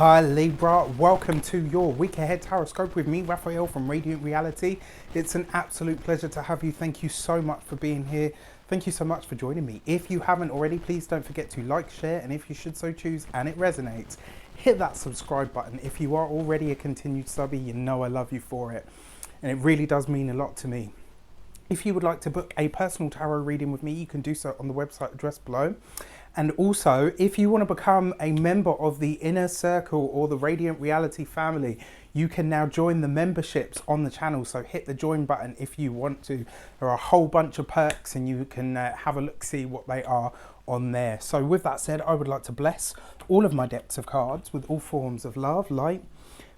Hi Libra, welcome to your week ahead horoscope with me, Raphael from Reydiant Reality. It's an absolute pleasure to have you. Thank you so much for being here. Thank you so much for joining me. If you haven't already, please don't forget to like, share, and if you should so choose and it resonates, hit that subscribe button. If you are already a continued subby, you know I love you for it. And it really does mean a lot to me. If you would like to book a personal tarot reading with me, you can do so on the website address below. And also, if you want to become a member of the inner circle or the Reydiant Reality family, you can now join the memberships on the channel. So hit the join button if you want to. There are a whole bunch of perks and you can have a look, see what they are on there. So with that said, I would like to bless all of my decks of cards with all forms of love, light,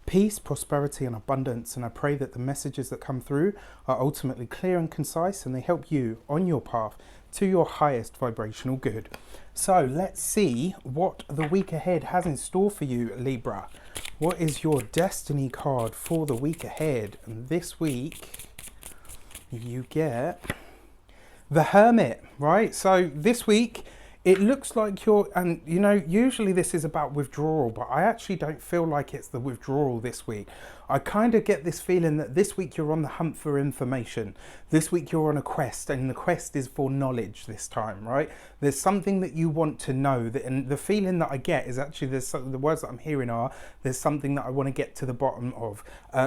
peace, prosperity and abundance, and I pray that the messages that come through are ultimately clear and concise and they help you on your path to your highest vibrational good. So let's see what the week ahead has in store for you, Libra. What is your destiny card for the week ahead? And this week you get the Hermit, right? So this week it looks like you're, and you know, usually this is about withdrawal, but I actually don't feel like it's the withdrawal this week. I kind of get this feeling that this week you're on the hunt for information. This week you're on a quest, and the quest is for knowledge this time, right? There's something that you want to know, and the feeling that I get is actually the words that I'm hearing are, there's something that I want to get to the bottom of.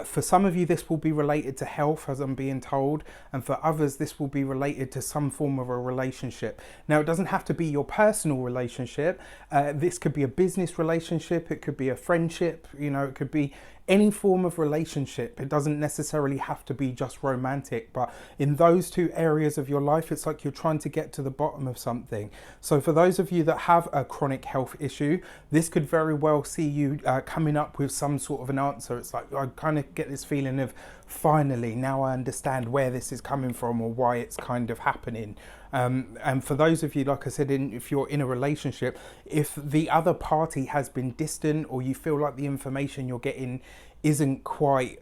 For some of you, this will be related to health, as I'm being told, and for others, this will be related to some form of a relationship. Now, it doesn't have to be your personal relationship. This could be a business relationship. It could be a friendship. You know, it could be any form of relationship. It doesn't necessarily have to be just romantic, but in those two areas of your life, it's like you're trying to get to the bottom of something. So for those of you that have a chronic health issue, this could very well see you coming up with some sort of an answer. It's like I kind of get this feeling of finally now I understand where this is coming from or why it's kind of happening. And for those of you, like I said, if you're in a relationship, if the other party has been distant or you feel like the information you're getting isn't quite,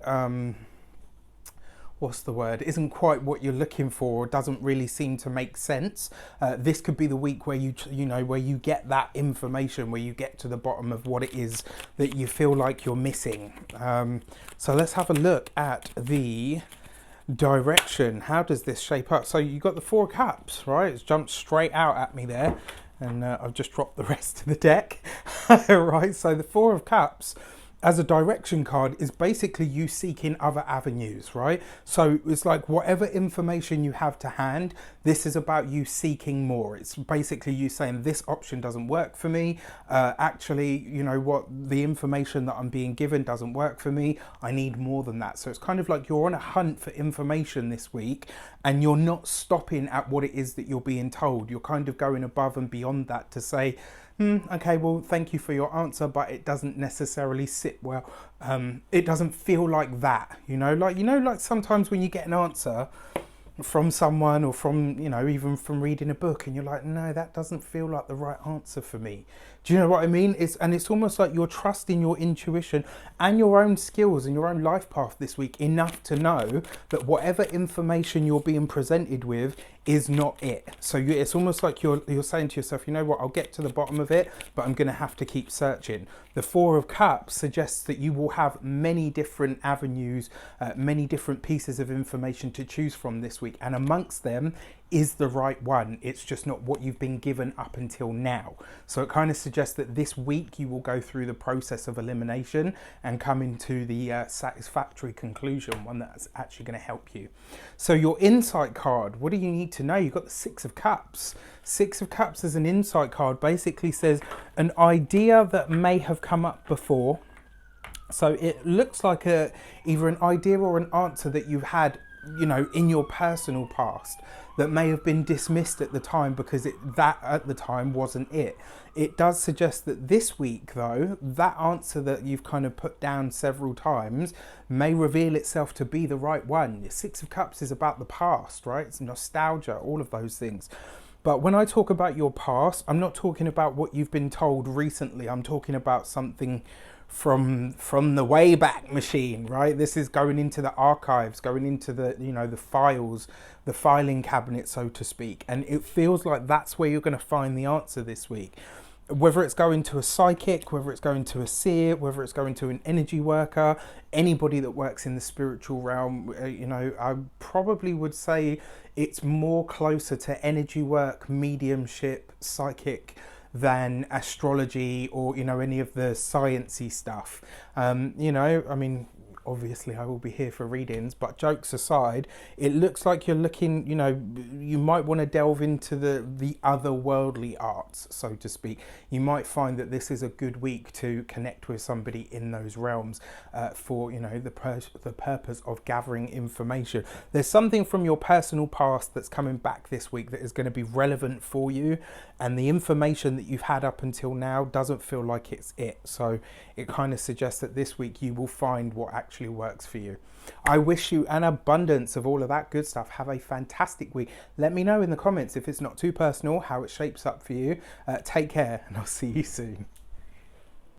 isn't quite what you're looking for or doesn't really seem to make sense, this could be the week where where you get that information, where you get to the bottom of what it is that you feel like you're missing. So let's have a look at the direction. How does this shape up? So you got the Four of Cups, right? It's jumped straight out at me there, and I've just dropped the rest of the deck. Right, so the Four of Cups as a direction card is basically you seeking other avenues, right? So it's like whatever information you have to hand, this is about you seeking more. It's basically you saying this option doesn't work for me. Actually, you know what, the information that I'm being given doesn't work for me. I need more than that. So it's kind of like you're on a hunt for information this week and you're not stopping at what it is that you're being told. You're kind of going above and beyond that to say, okay, well, thank you for your answer, but it doesn't necessarily sit well. It doesn't feel like that, like sometimes when you get an answer from someone or from, even from reading a book and you're like, no, that doesn't feel like the right answer for me. Do you know what I mean? It's almost like you're trusting your intuition and your own skills and your own life path this week enough to know that whatever information you're being presented with is not it. So it's almost like you're saying to yourself, you know what, I'll get to the bottom of it, but I'm going to have to keep searching. The Four of Cups suggests that you will have many different avenues, many different pieces of information to choose from this week, and amongst them is the right one. It's just not what you've been given up until now. So it kind of suggests that this week you will go through the process of elimination and come into the satisfactory conclusion, one that's actually going to help you. So your insight card, what do you need to know? You've got the Six of Cups. Six of Cups as an insight card basically says an idea that may have come up before. So it looks like either an idea or an answer that you've had, in your personal past that may have been dismissed at the time because that at the time wasn't it. It does suggest that this week, though, that answer that you've kind of put down several times may reveal itself to be the right one. The Six of Cups is about the past, right? It's nostalgia, all of those things. But when I talk about your past, I'm not talking about what you've been told recently. I'm talking about something from the Wayback Machine, right? This is going into the archives, going into the the files, the filing cabinet, so to speak. And it feels like that's where you're going to find the answer this week. whether it's going to a psychic, whether it's going to a seer, whether it's going to an energy worker, anybody that works in the spiritual realm, you know, I probably would say it's more closer to energy work, mediumship, psychic, than astrology or, you know, any of the sciencey stuff. You know, I mean, obviously I will be here for readings, but jokes aside, it looks like you're looking, you know, you might want to delve into the otherworldly arts, so to speak. You might find that this is a good week to connect with somebody in those realms for, you know, the purpose of gathering information. There's something from your personal past that's coming back this week that is going to be relevant for you, and the information that you've had up until now doesn't feel like it's it. So it kind of suggests that this week you will find what actually works for you. I wish you an abundance of all of that good stuff. Have a fantastic week. Let me know in the comments, if it's not too personal, how it shapes up for you. Take care, and I'll see you soon.